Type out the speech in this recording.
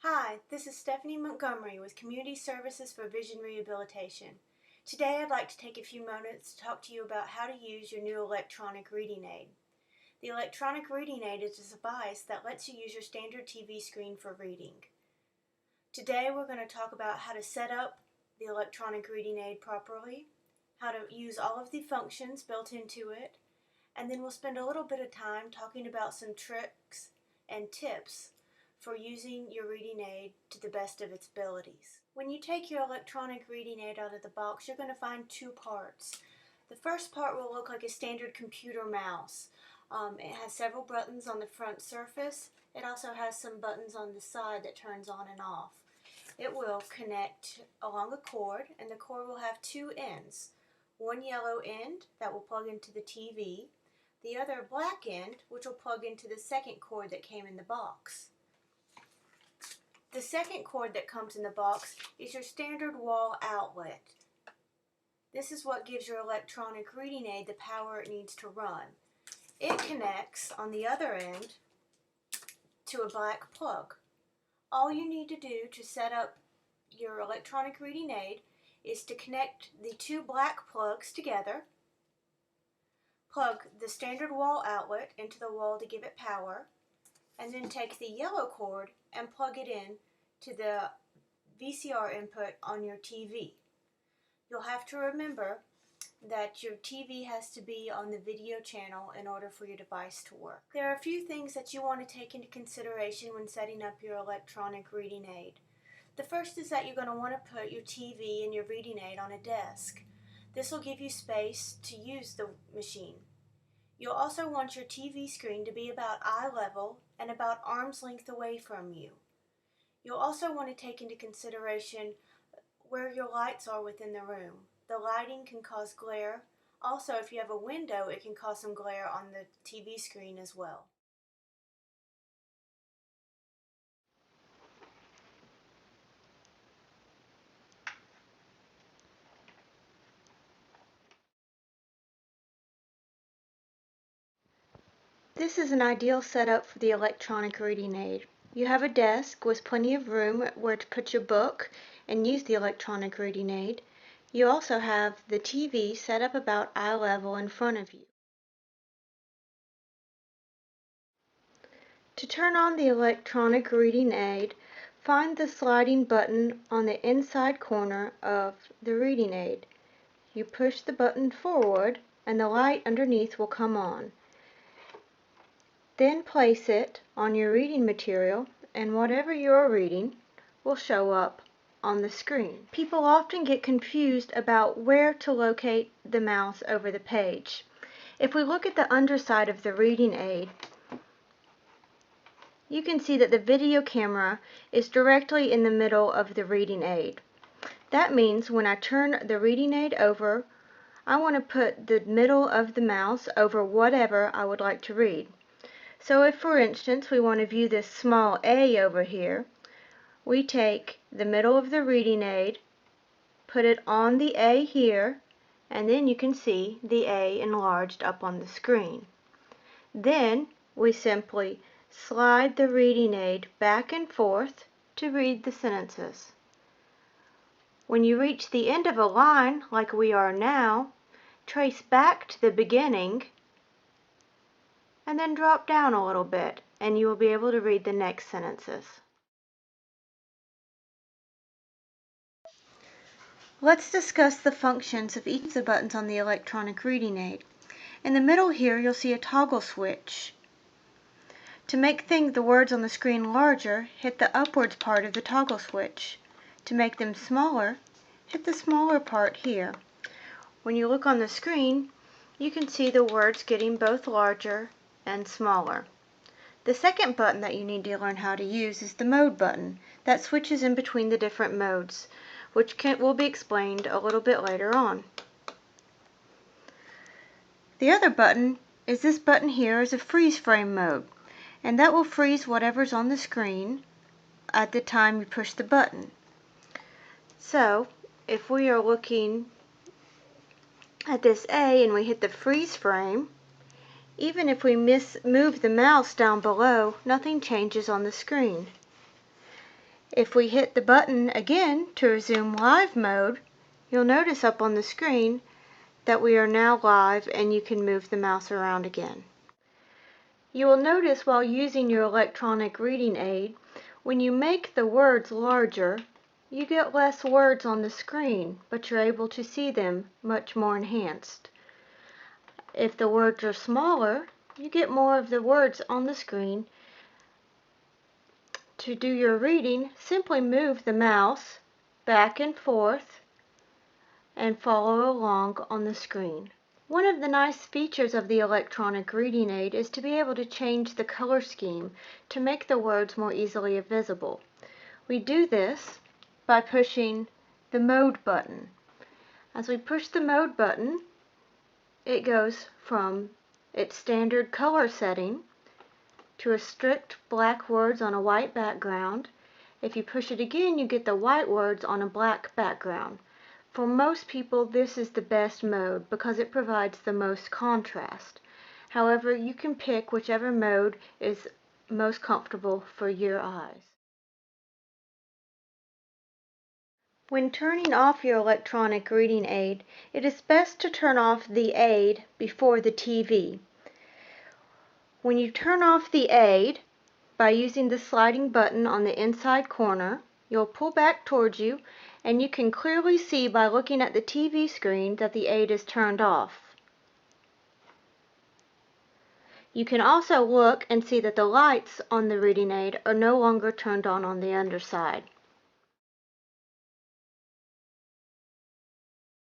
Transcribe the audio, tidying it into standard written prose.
Hi, this is Stephanie Montgomery with Community Services for Vision Rehabilitation. Today I'd like to take a few moments to talk to you about how to use your new electronic reading aid. The electronic reading aid is a device that lets you use your standard TV screen for reading. Today we're going to talk about how to set up the electronic reading aid properly, how to use all of the functions built into it, and then we'll spend a little bit of time talking about some tricks and tips for using your reading aid to the best of its abilities. When you take your electronic reading aid out of the box, you're going to find two parts. The first part will look like a standard computer mouse. It has several buttons on the front surface. It also has some buttons on the side that turns on and off. It will connect along a cord, and the cord will have two ends. One yellow end that will plug into the TV, the other black end which will plug into the second cord that came in the box. The second cord that comes in the box is your standard wall outlet. This is what gives your electronic reading aid the power it needs to run. It connects on the other end to a black plug. All you need to do to set up your electronic reading aid is to connect the two black plugs together, plug the standard wall outlet into the wall to give it power, and then take the yellow cord and plug it in to the VCR input on your TV. You'll have to remember that your TV has to be on the video channel in order for your device to work. There are a few things that you want to take into consideration when setting up your electronic reading aid. The first is that you're going to want to put your TV and your reading aid on a desk. This will give you space to use the machine. You'll also want your TV screen to be about eye level and about arm's length away from you. You'll also want to take into consideration where your lights are within the room. The lighting can cause glare. Also, if you have a window, it can cause some glare on the TV screen as well. This is an ideal setup for the electronic reading aid. You have a desk with plenty of room where to put your book and use the electronic reading aid. You also have the TV set up about eye level in front of you. To turn on the electronic reading aid, find the sliding button on the inside corner of the reading aid. You push the button forward and the light underneath will come on. Then place it on your reading material and whatever you're reading will show up on the screen. People often get confused about where to locate the mouse over the page. If we look at the underside of the reading aid, you can see that the video camera is directly in the middle of the reading aid. That means when I turn the reading aid over, I want to put the middle of the mouse over whatever I would like to read. So if, for instance, we want to view this small A over here, we take the middle of the reading aid, put it on the A here, and then you can see the A enlarged up on the screen. Then we simply slide the reading aid back and forth to read the sentences. When you reach the end of a line, like we are now, trace back to the beginning and then drop down a little bit, and you will be able to read the next sentences. Let's discuss the functions of each of the buttons on the electronic reading aid. In the middle here, you'll see a toggle switch. To make the words on the screen larger, hit the upwards part of the toggle switch. To make them smaller, hit the smaller part here. When you look on the screen, you can see the words getting both larger and smaller. The second button that you need to learn how to use is the mode button. That switches in between the different modes, which will be explained a little bit later on. The other button is this button here is a freeze frame mode, and that will freeze whatever's on the screen at the time you push the button. So if we are looking at this A and we hit the freeze frame, even if we move the mouse down below, nothing changes on the screen. If we hit the button again to resume live mode, you'll notice up on the screen that we are now live and you can move the mouse around again. You will notice while using your electronic reading aid, when you make the words larger, you get less words on the screen, but you're able to see them much more enhanced. If the words are smaller, you get more of the words on the screen. To do your reading, simply move the mouse back and forth and follow along on the screen. One of the nice features of the electronic reading aid is to be able to change the color scheme to make the words more easily visible. We do this by pushing the mode button. As we push the mode button, it goes from its standard color setting to a strict black words on a white background. If you push it again, you get the white words on a black background. For most people, this is the best mode because it provides the most contrast. However, you can pick whichever mode is most comfortable for your eyes. When turning off your electronic reading aid, it is best to turn off the aid before the TV. When you turn off the aid by using the sliding button on the inside corner, you'll pull back towards you and you can clearly see by looking at the TV screen that the aid is turned off. You can also look and see that the lights on the reading aid are no longer turned on the underside.